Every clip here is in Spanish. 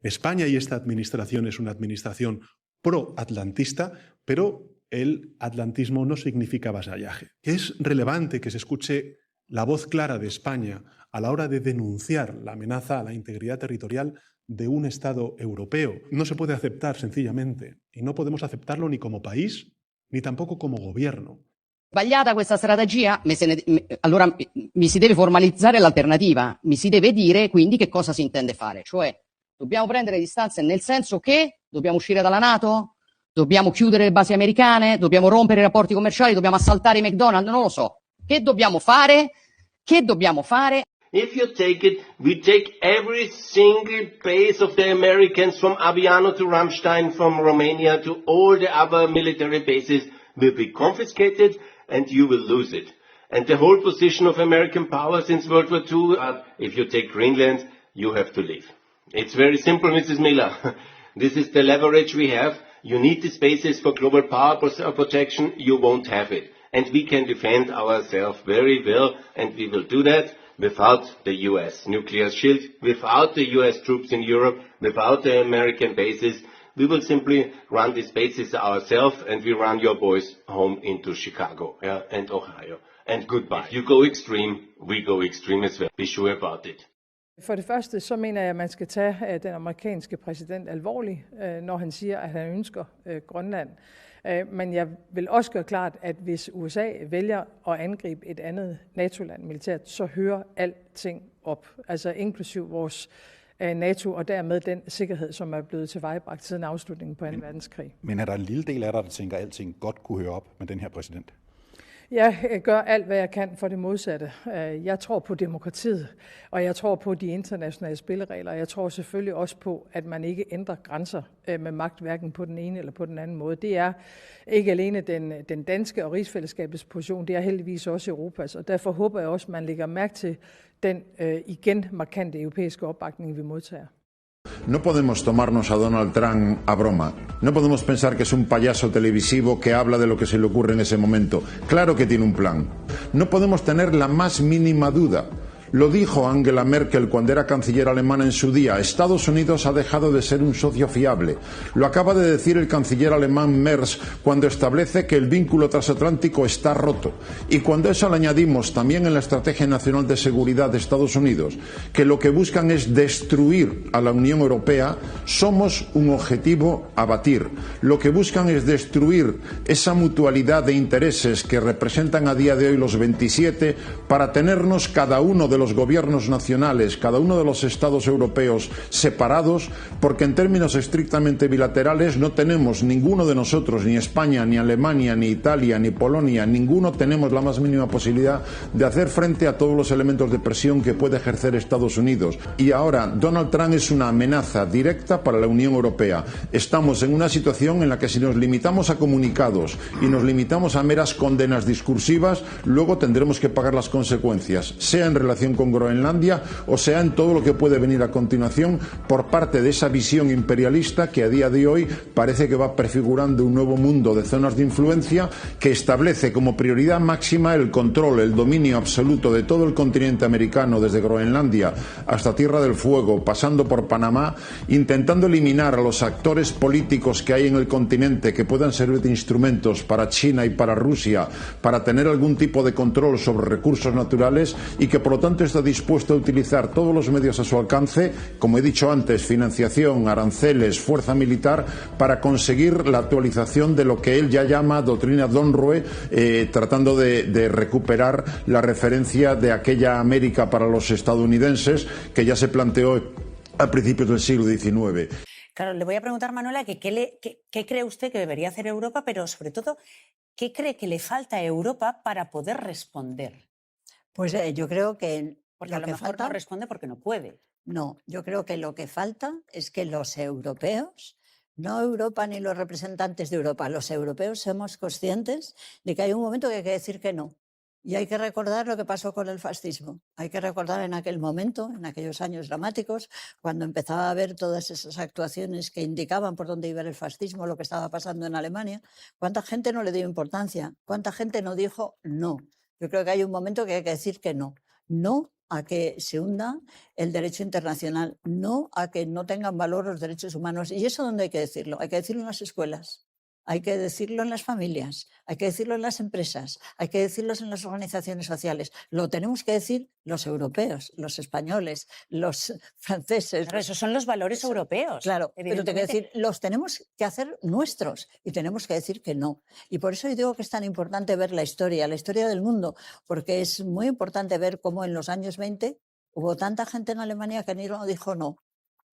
España y esta administración es una administración pro-atlantista, pero el atlantismo no significa vasallaje. Es relevante que se escuche la voz clara de España a la hora de denunciar la amenaza a la integridad territorial de un Estado europeo. No se puede aceptar sencillamente, y no podemos aceptarlo ni como país, ni tampoco como gobierno. Sbagliata questa strategia, allora mi si deve formalizzare l'alternativa, mi si deve dire quindi che cosa si intende fare, cioè dobbiamo prendere distanze nel senso che dobbiamo uscire dalla NATO, dobbiamo chiudere le basi americane, dobbiamo rompere i rapporti commerciali, dobbiamo assaltare i McDonald's, non lo so. Che dobbiamo fare? Che dobbiamo fare? If you take it, we take every single base of the Americans from Aviano to Ramstein, from Romania to all the other military bases will be confiscated and you will lose it. And the whole position of American power since World War II, if you take Greenland, you have to leave. It's very simple, Mrs. Miller. This is the leverage we have. You need these bases for global power protection. You won't have it. And we can defend ourselves very well, and we will do that without the US nuclear shield, without the US troops in Europe, without the American bases. We will simply run these bases ourselves, and we run your boys home into Chicago, and Ohio. And goodbye. If you go extreme, we go extreme as well. Be sure about it. For det første, så mener jeg, at man skal tage den amerikanske præsident alvorligt, når han siger, at han ønsker Grønland. Men jeg vil også gøre klart, at hvis USA vælger at angribe et andet NATO-land militært, så hører alting op. Altså inklusiv vores NATO og dermed den sikkerhed, som er blevet tilvejebragt siden afslutningen på 2. verdenskrig. Men er der en lille del af dig, der tænker, at alting godt kunne høre op med den her præsident? Jeg gør alt, hvad jeg kan for det modsatte. Jeg tror på demokratiet, og jeg tror på de internationale spilleregler. Jeg tror selvfølgelig også på, at man ikke ændrer grænser med magt, hverken på den ene eller på den anden måde. Det er ikke alene den danske og rigsfællesskabets position, det er heldigvis også Europas, og derfor håber jeg også, at man lægger mærke til den igen markante europæiske opbakning, vi modtager. No podemos tomarnos a Donald Trump a broma. No podemos pensar que es un payaso televisivo que habla de lo que se le ocurre en ese momento. Claro que tiene un plan. No podemos tener la más mínima duda. Lo dijo Angela Merkel cuando era canciller alemana en su día. Estados Unidos ha dejado de ser un socio fiable. Lo acaba de decir el canciller alemán Merz cuando establece que el vínculo transatlántico está roto. Y cuando a eso le añadimos también en la Estrategia Nacional de Seguridad de Estados Unidos que lo que buscan es destruir a la Unión Europea, somos un objetivo a batir. Lo que buscan es destruir esa mutualidad de intereses que representan a día de hoy los 27 para tenernos cada uno de los gobiernos nacionales, cada uno de los estados europeos separados, porque en términos estrictamente bilaterales no tenemos ninguno de nosotros, ni España, ni Alemania, ni Italia, ni Polonia, ninguno tenemos la más mínima posibilidad de hacer frente a todos los elementos de presión que puede ejercer Estados Unidos. Y ahora Donald Trump es una amenaza directa para la Unión Europea. Estamos en una situación en la que si nos limitamos a comunicados y nos limitamos a meras condenas discursivas, luego tendremos que pagar las consecuencias, sea en relación con Groenlandia o sea en todo lo que puede venir a continuación por parte de esa visión imperialista que a día de hoy parece que va prefigurando un nuevo mundo de zonas de influencia que establece como prioridad máxima el control, el dominio absoluto de todo el continente americano desde Groenlandia hasta Tierra del Fuego, pasando por Panamá, intentando eliminar a los actores políticos que hay en el continente que puedan servir de instrumentos para China y para Rusia para tener algún tipo de control sobre recursos naturales y que por lo tanto está dispuesto a utilizar todos los medios a su alcance, como he dicho antes, financiación, aranceles, fuerza militar, para conseguir la actualización de lo que él ya llama doctrina Donroe, tratando de recuperar la referencia de aquella América para los estadounidenses que ya se planteó a principios del siglo XIX. Claro, le voy a preguntar, Manuela, que qué cree usted que debería hacer Europa, pero sobre todo, ¿qué cree que le falta a Europa para poder responder? Pues yo creo que porque a lo mejor no responde porque no puede. No, yo creo que lo que falta es que los europeos, no Europa ni los representantes de Europa, los europeos somos conscientes de que hay un momento que hay que decir que no. Y hay que recordar lo que pasó con el fascismo. Hay que recordar en aquel momento, en aquellos años dramáticos, cuando empezaba a haber todas esas actuaciones que indicaban por dónde iba el fascismo, lo que estaba pasando en Alemania, cuánta gente no le dio importancia, cuánta gente no dijo no. Yo creo que hay un momento que hay que decir que no. No a que se hunda el derecho internacional, no a que no tengan valor los derechos humanos. ¿Y eso dónde hay que decirlo? Hay que decirlo en las escuelas, hay que decirlo en las familias, hay que decirlo en las empresas, hay que decirlo en las organizaciones sociales. Lo tenemos que decir los europeos, los españoles, los franceses. Claro, esos son los valores europeos. Claro, pero te quiero decir, los tenemos que hacer nuestros y tenemos que decir que no. Y por eso yo digo que es tan importante ver la historia del mundo, porque es muy importante ver cómo en los años 20 hubo tanta gente en Alemania que ni no dijo no.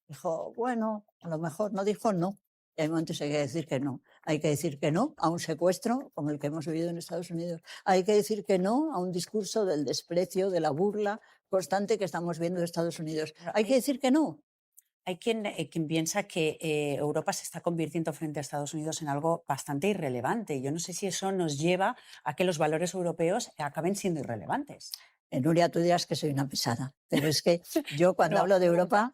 Dijo, bueno, a lo mejor no dijo no. Y hay momentos hay que decir que no. Hay que decir que no a un secuestro como el que hemos vivido en Estados Unidos. Hay que decir que no a un discurso del desprecio, de la burla constante que estamos viendo en Estados Unidos. Hay que decir que no. Hay quien piensa que Europa se está convirtiendo frente a Estados Unidos en algo bastante irrelevante. Yo no sé si eso nos lleva a que los valores europeos acaben siendo irrelevantes. Nuria, tú dirás que soy una pesada, pero es que yo cuando hablo de Europa,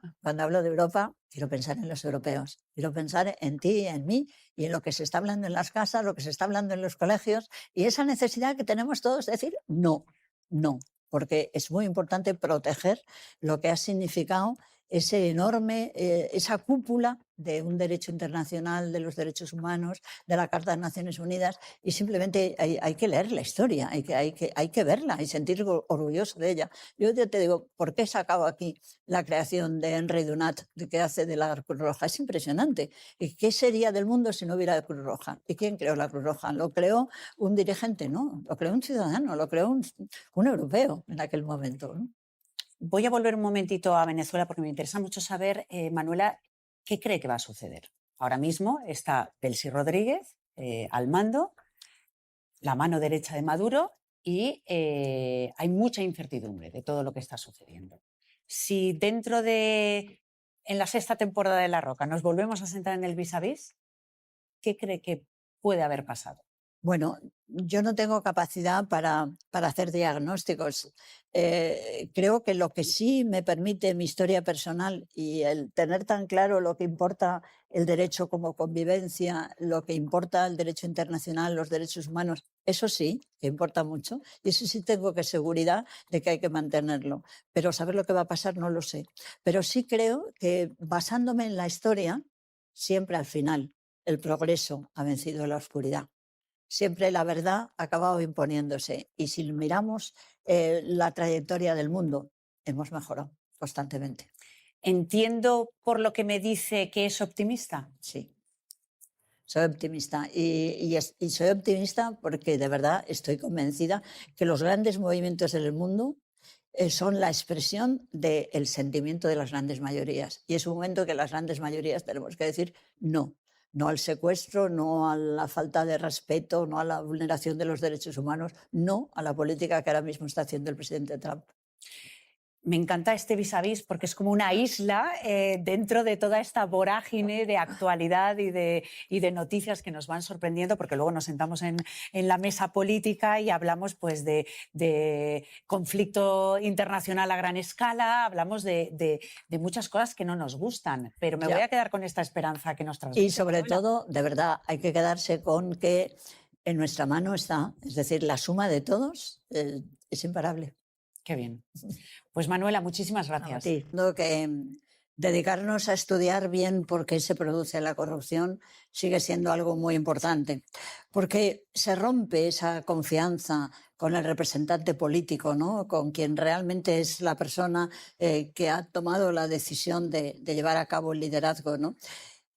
quiero pensar en los europeos, quiero pensar en ti, en mí y en lo que se está hablando en las casas, lo que se está hablando en los colegios y esa necesidad que tenemos todos de decir no, no, porque es muy importante proteger lo que ha significado ese enorme, esa cúpula de un derecho internacional, de los derechos humanos, de la Carta de Naciones Unidas, y simplemente hay que leer la historia, hay que verla y sentir orgulloso de ella. Yo te digo, ¿por qué he sacado aquí la creación de Henry Dunant, que hace de la Cruz Roja? Es impresionante. ¿Y qué sería del mundo si no hubiera Cruz Roja? ¿Y quién creó la Cruz Roja? ¿Lo creó un dirigente? No, lo creó un ciudadano, lo creó un europeo en aquel momento, ¿no? Voy a volver un momentito a Venezuela porque me interesa mucho saber, Manuela, ¿qué cree que va a suceder? Ahora mismo está Delcy Rodríguez al mando, la mano derecha de Maduro, y hay mucha incertidumbre de todo lo que está sucediendo. Si en la 6ª temporada de La Roca nos volvemos a sentar en el vis-a-vis, ¿qué cree que puede haber pasado? Bueno, yo no tengo capacidad para hacer diagnósticos. Creo que lo que sí me permite mi historia personal y el tener tan claro lo que importa el derecho como convivencia, lo que importa el derecho internacional, los derechos humanos, eso sí, que importa mucho. Y eso sí tengo que seguridad de que hay que mantenerlo. Pero saber lo que va a pasar no lo sé. Pero sí creo que basándome en la historia, siempre al final el progreso ha vencido la oscuridad. Siempre la verdad ha acabado imponiéndose. Y si miramos la trayectoria del mundo, hemos mejorado constantemente. Entiendo por lo que me dice que es optimista. Sí, soy optimista. Y soy optimista porque de verdad estoy convencida que los grandes movimientos en el mundo son la expresión del sentimiento de las grandes mayorías. Y es un momento que las grandes mayorías tenemos que decir no. No al secuestro, no a la falta de respeto, no a la vulneración de los derechos humanos, no a la política que ahora mismo está haciendo el presidente Trump. Me encanta este vis-a-vis porque es como una isla dentro de toda esta vorágine de actualidad y de noticias que nos van sorprendiendo, porque luego nos sentamos en la mesa política y hablamos pues, de conflicto internacional a gran escala, hablamos de muchas cosas que no nos gustan, pero me voy a quedar con esta esperanza que nos transmite. Y sobre todo, de verdad, hay que quedarse con que en nuestra mano está, es decir, la suma de todos es imparable. Qué bien. Pues Manuela, muchísimas gracias. Tengo que dedicarnos a estudiar bien por qué se produce la corrupción sigue siendo algo muy importante, porque se rompe esa confianza con el representante político, ¿no? Con quien realmente es la persona que ha tomado la decisión de llevar a cabo el liderazgo, ¿no?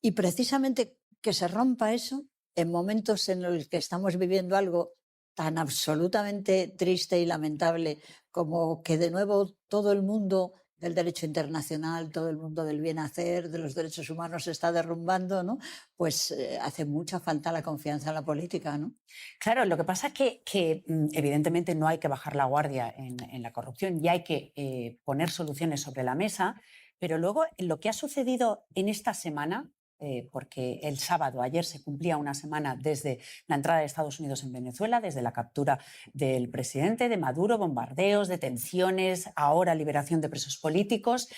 Y precisamente que se rompa eso en momentos en los que estamos viviendo algo tan absolutamente triste y lamentable como que de nuevo todo el mundo del derecho internacional, todo el mundo del bien hacer, de los derechos humanos se está derrumbando, ¿no? Pues hace mucha falta la confianza en la política, ¿no? Claro, lo que pasa es que evidentemente no hay que bajar la guardia en la corrupción y hay que poner soluciones sobre la mesa, pero luego lo que ha sucedido en esta semana, porque el sábado, ayer, se cumplía una semana desde la entrada de Estados Unidos en Venezuela, desde la captura del presidente, de Maduro, bombardeos, detenciones, ahora liberación de presos políticos.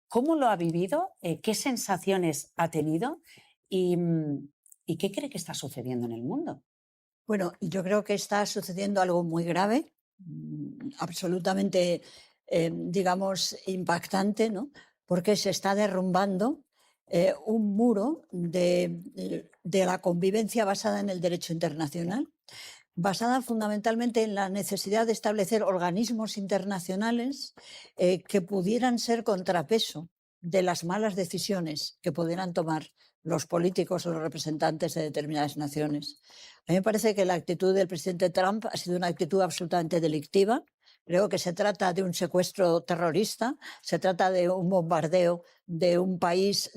¿Cómo lo ha vivido? ¿Qué sensaciones ha tenido? ¿Y qué cree que está sucediendo en el mundo? Bueno, yo creo que está sucediendo algo muy grave, absolutamente, digamos, impactante, ¿no? Porque se está derrumbando un muro de la convivencia basada en el derecho internacional, basada fundamentalmente en la necesidad de establecer organismos internacionales que pudieran ser contrapeso de las malas decisiones que pudieran tomar los políticos o los representantes de determinadas naciones. A mí me parece que la actitud del presidente Trump ha sido una actitud absolutamente delictiva. Creo que se trata de un secuestro terrorista, se trata de un bombardeo de un país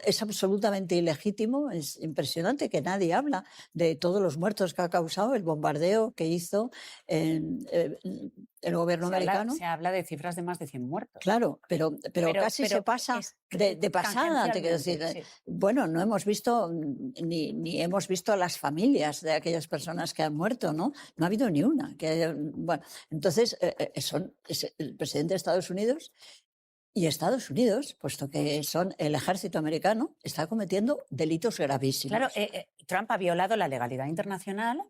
es absolutamente ilegítimo. Es impresionante que nadie habla de todos los muertos que ha causado el bombardeo que hizo el gobierno americano. Se habla de cifras de más de 100 muertos. Claro, pero casi se pasa de pasada, te quiero decir. Sí. Bueno, no hemos visto ni hemos visto a las familias de aquellas personas que han muerto, ¿no? No ha habido ni una. Bueno, entonces, es el presidente de Estados Unidos. Y Estados Unidos, puesto que son el ejército americano, está cometiendo delitos gravísimos. Claro, Trump ha violado la legalidad internacional,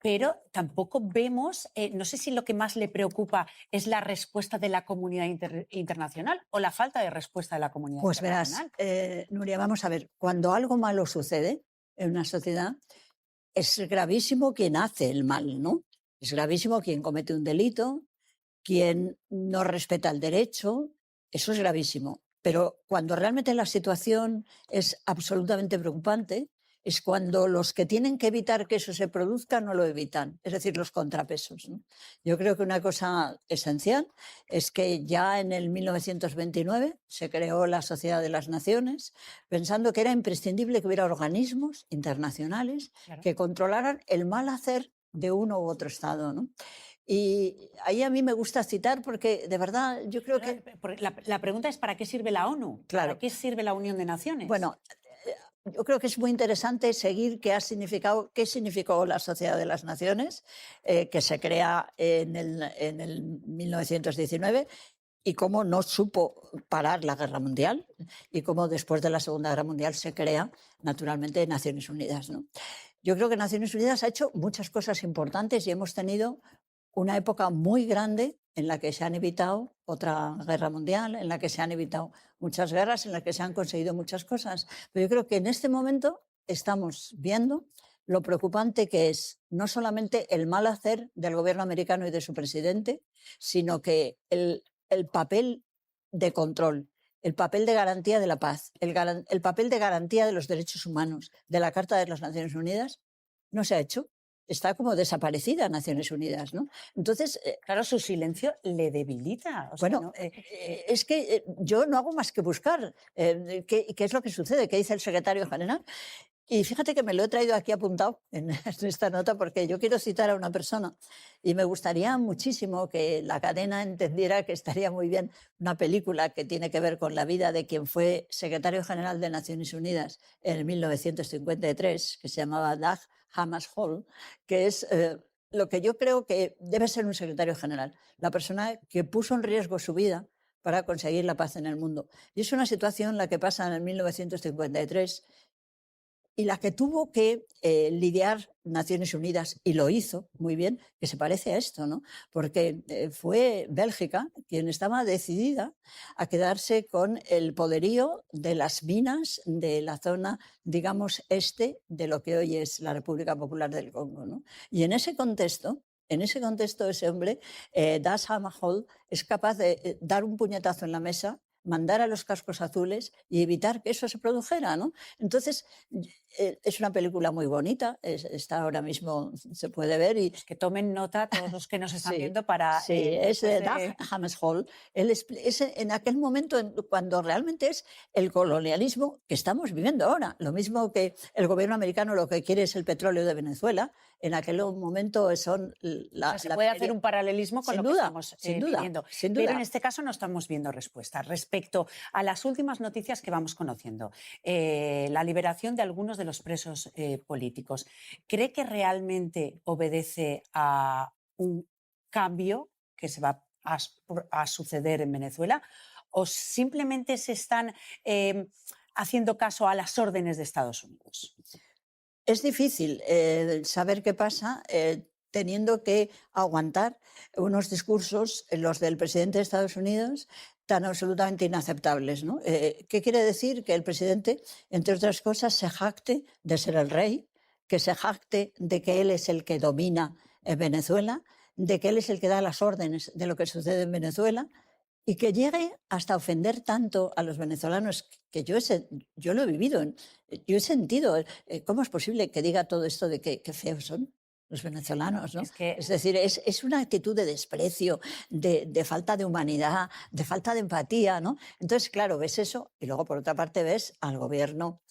pero tampoco vemos, no sé si lo que más le preocupa es la respuesta de la comunidad internacional o la falta de respuesta de la comunidad internacional. Pues verás, Nuria, vamos a ver, cuando algo malo sucede en una sociedad, es gravísimo quien hace el mal, ¿no? Es gravísimo quien comete un delito, quien no respeta el derecho. Eso es gravísimo, pero cuando realmente la situación es absolutamente preocupante es cuando los que tienen que evitar que eso se produzca no lo evitan, es decir, los contrapesos, ¿no? Yo creo que una cosa esencial es que ya en el 1929 se creó la Sociedad de las Naciones pensando que era imprescindible que hubiera organismos internacionales que controlaran el mal hacer de uno u otro Estado, ¿no? Y ahí a mí me gusta citar porque, de verdad, yo creo que... La pregunta es, ¿para qué sirve la ONU? Claro. ¿Para qué sirve la Unión de Naciones? Bueno, yo creo que es muy interesante seguir qué significó la Sociedad de las Naciones, que se crea en el 1919, y cómo no supo parar la Guerra Mundial, y cómo después de la Segunda Guerra Mundial se crea, naturalmente, Naciones Unidas, ¿no? Yo creo que Naciones Unidas ha hecho muchas cosas importantes y hemos tenido una época muy grande en la que se han evitado otra guerra mundial, en la que se han evitado muchas guerras, en la que se han conseguido muchas cosas. Pero yo creo que en este momento estamos viendo lo preocupante que es no solamente el mal hacer del gobierno americano y de su presidente, sino que el papel de control, el papel de garantía de la paz, el papel de garantía de los derechos humanos de la Carta de las Naciones Unidas no se ha hecho. Está como desaparecida Naciones Unidas, ¿no? Entonces, claro, su silencio le debilita. O sea, bueno, ¿no? Es que yo no hago más que buscar qué es lo que sucede, qué dice el secretario general. Y fíjate que me lo he traído aquí apuntado en esta nota porque yo quiero citar a una persona y me gustaría muchísimo que la cadena entendiera que estaría muy bien una película que tiene que ver con la vida de quien fue secretario general de Naciones Unidas en 1953, que se llamaba Dag Hammarskjöld, que es lo que yo creo que debe ser un secretario general, la persona que puso en riesgo su vida para conseguir la paz en el mundo. Y es una situación la que pasa en el 1953 y la que tuvo que lidiar Naciones Unidas, y lo hizo muy bien, que se parece a esto, ¿no? Porque fue Bélgica quien estaba decidida a quedarse con el poderío de las minas de la zona, digamos, este de lo que hoy es la República Popular del Congo, ¿no? Y en ese contexto, ese hombre, Dag Hammarskjöld, es capaz de dar un puñetazo en la mesa, mandar a los cascos azules y evitar que eso se produjera, ¿no? Entonces, es una película muy bonita, está ahora mismo, se puede ver. Y que tomen nota todos los que nos están viendo para... Sí, es Dag Hammarskjöld. Él es en aquel momento cuando realmente es el colonialismo que estamos viviendo ahora. Lo mismo que el gobierno americano lo que quiere es el petróleo de Venezuela, en aquel momento son... se puede hacer un paralelismo con lo que estamos viviendo. Sin duda. Pero en este caso no estamos viendo respuesta. Respecto a las últimas noticias que vamos conociendo, la liberación de algunos de los presos políticos, ¿cree que realmente obedece a un cambio que se va a suceder en Venezuela o simplemente se están haciendo caso a las órdenes de Estados Unidos? Es difícil saber qué pasa. teniendo que aguantar unos discursos, los del presidente de Estados Unidos, tan absolutamente inaceptables, ¿no? ¿Qué quiere decir? Que el presidente, entre otras cosas, se jacte de ser el rey, que se jacte de que él es el que domina en Venezuela, de que él es el que da las órdenes de lo que sucede en Venezuela, y que llegue hasta ofender tanto a los venezolanos, que yo lo he vivido, yo he sentido, ¿cómo es posible que diga todo esto de que feos son los venezolanos, ¿no? Es decir, es una actitud de desprecio, de falta de humanidad, de falta de empatía, ¿no? Entonces, claro, ves eso y luego, por otra parte, ves al gobierno,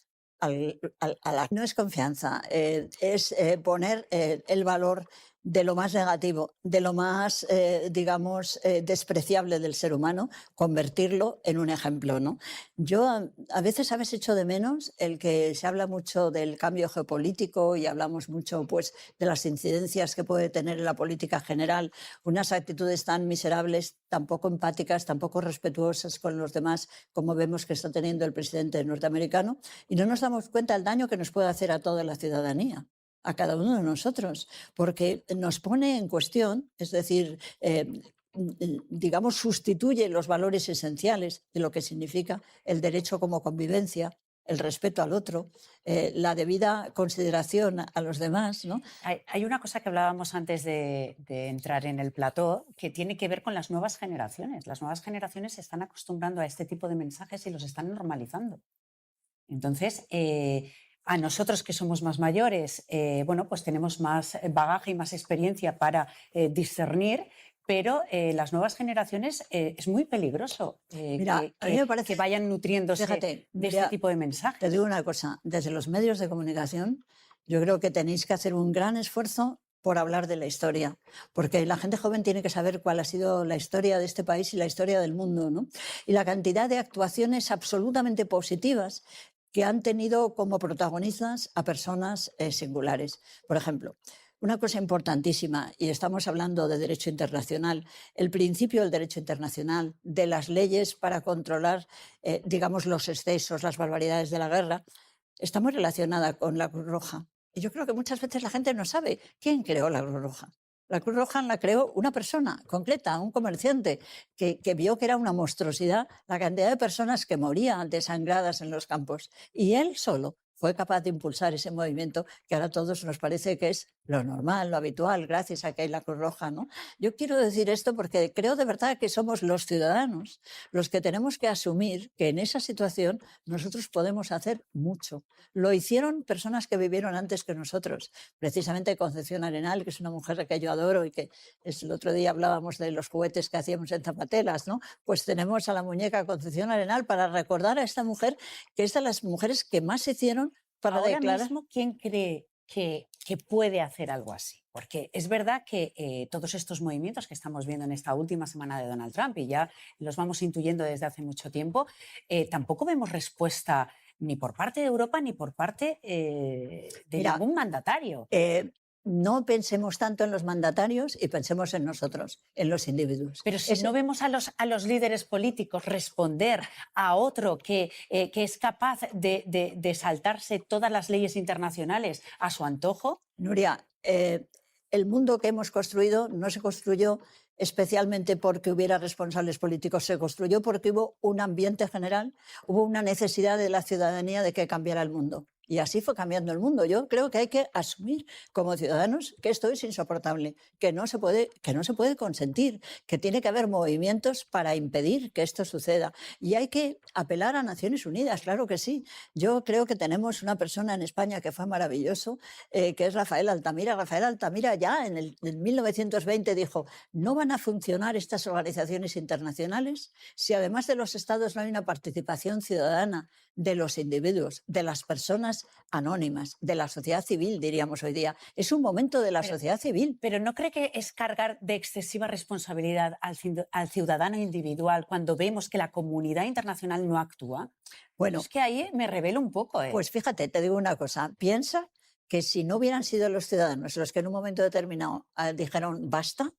no es confianza, es poner el valor de lo más negativo, de lo más, digamos, despreciable del ser humano, convertirlo en un ejemplo, ¿no? Yo a veces echo de menos el que se habla mucho del cambio geopolítico y hablamos mucho, pues, de las incidencias que puede tener en la política general unas actitudes tan miserables, tan poco empáticas, tan poco respetuosas con los demás, como vemos que está teniendo el presidente norteamericano, y no nos damos cuenta del daño que nos puede hacer a toda la ciudadanía, a cada uno de nosotros, porque nos pone en cuestión, es decir, digamos, sustituye los valores esenciales de lo que significa el derecho como convivencia, el respeto al otro, la debida consideración a los demás, ¿no? Hay una cosa que hablábamos antes de entrar en el plató que tiene que ver con las nuevas generaciones. Las nuevas generaciones se están acostumbrando a este tipo de mensajes y los están normalizando. Entonces, a nosotros que somos más mayores, bueno, pues tenemos más bagaje y más experiencia para discernir, pero las nuevas generaciones es muy peligroso Mira, a mí me parece, que vayan nutriéndose de este tipo de mensajes. Te digo una cosa, desde los medios de comunicación yo creo que tenéis que hacer un gran esfuerzo por hablar de la historia, porque la gente joven tiene que saber cuál ha sido la historia de este país y la historia del mundo, ¿no? Y la cantidad de actuaciones absolutamente positivas que han tenido como protagonistas a personas singulares. Por ejemplo, una cosa importantísima, y estamos hablando de derecho internacional, el principio del derecho internacional, de las leyes para controlar, digamos, los excesos, las barbaridades de la guerra, está muy relacionada con la Cruz Roja. Y yo creo que muchas veces la gente no sabe quién creó la Cruz Roja. La Cruz Roja la creó una persona concreta, un comerciante, que vio que era una monstruosidad la cantidad de personas que morían desangradas en los campos. Y él solo fue capaz de impulsar ese movimiento que ahora a todos nos parece que es lo normal, lo habitual, gracias a que hay la Cruz Roja, ¿no? Yo quiero decir esto porque creo de verdad que somos los ciudadanos los que tenemos que asumir que en esa situación nosotros podemos hacer mucho. Lo hicieron personas que vivieron antes que nosotros, precisamente Concepción Arenal, que es una mujer que yo adoro y que el otro día hablábamos de los juguetes que hacíamos en Zapatelas, ¿no? Pues tenemos a la muñeca Concepción Arenal para recordar a esta mujer, que es de las mujeres que más hicieron para ahora declarar. Mismo, ¿quién cree que puede hacer algo así? Porque es verdad que todos estos movimientos que estamos viendo en esta última semana de Donald Trump, y ya los vamos intuyendo desde hace mucho tiempo, tampoco vemos respuesta ni por parte de Europa ni por parte de ningún mandatario. No pensemos tanto en los mandatarios y pensemos en nosotros, en los individuos. Pero si no vemos a los líderes políticos responder a otro que es capaz de saltarse todas las leyes internacionales a su antojo. Nuria, el mundo que hemos construido no se construyó especialmente porque hubiera responsables políticos, se construyó porque hubo un ambiente general, hubo una necesidad de la ciudadanía de que cambiara el mundo. Y así fue cambiando el mundo. Yo creo que hay que asumir como ciudadanos que esto es insoportable, que no se puede consentir, que tiene que haber movimientos para impedir que esto suceda. Y hay que apelar a Naciones Unidas, claro que sí. Yo creo que tenemos una persona en España que fue maravilloso, que es Rafael Altamira. Rafael Altamira ya en 1920 dijo: no van a funcionar estas organizaciones internacionales si además de los estados no hay una participación ciudadana de los individuos, de las personas anónimas, de la sociedad civil, diríamos hoy día. Es un momento de la sociedad civil. Pero ¿no cree que es cargar de excesiva responsabilidad al ciudadano individual cuando vemos que la comunidad internacional no actúa? Bueno, es que ahí me revelo un poco. Pues fíjate, te digo una cosa. Piensa que si no hubieran sido los ciudadanos los que en un momento determinado dijeron basta,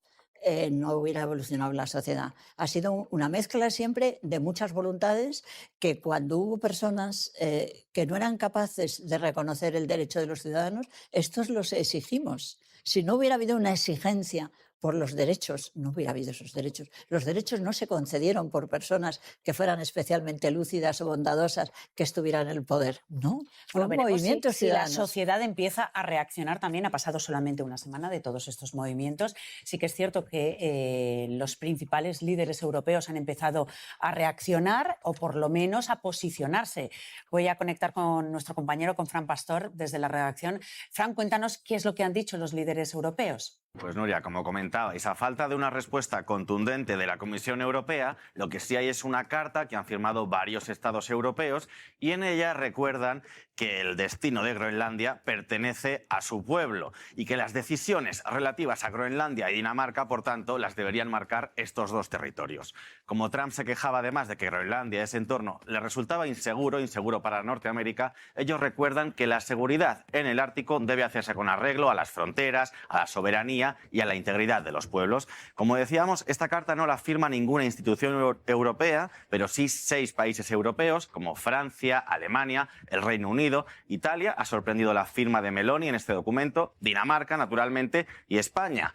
no hubiera evolucionado la sociedad. Ha sido una mezcla siempre de muchas voluntades que cuando hubo personas que no eran capaces de reconocer el derecho de los ciudadanos, estos los exigimos. Si no hubiera habido una exigencia por los derechos, no hubiera habido esos derechos. Los derechos no se concedieron por personas que fueran especialmente lúcidas o bondadosas, que estuvieran en el poder. No, fue un movimiento ciudadano. Si la sociedad empieza a reaccionar también, ha pasado solamente una semana de todos estos movimientos. Sí que es cierto que los principales líderes europeos han empezado a reaccionar o por lo menos a posicionarse. Voy a conectar con nuestro compañero, con Fran Pastor, desde la redacción. Fran, cuéntanos qué es lo que han dicho los líderes europeos. Pues Nuria, como comentabais, a falta de una respuesta contundente de la Comisión Europea, lo que sí hay es una carta que han firmado varios estados europeos y en ella recuerdan que el destino de Groenlandia pertenece a su pueblo y que las decisiones relativas a Groenlandia y Dinamarca, por tanto, las deberían marcar estos dos territorios. Como Trump se quejaba además de que Groenlandia, ese entorno, le resultaba inseguro para Norteamérica, ellos recuerdan que la seguridad en el Ártico debe hacerse con arreglo a las fronteras, a la soberanía y a la integridad de los pueblos. Como decíamos, esta carta no la firma ninguna institución europea, pero sí 6 países europeos como Francia, Alemania, el Reino Unido, Italia. Ha sorprendido la firma de Meloni en este documento, Dinamarca, naturalmente, y España.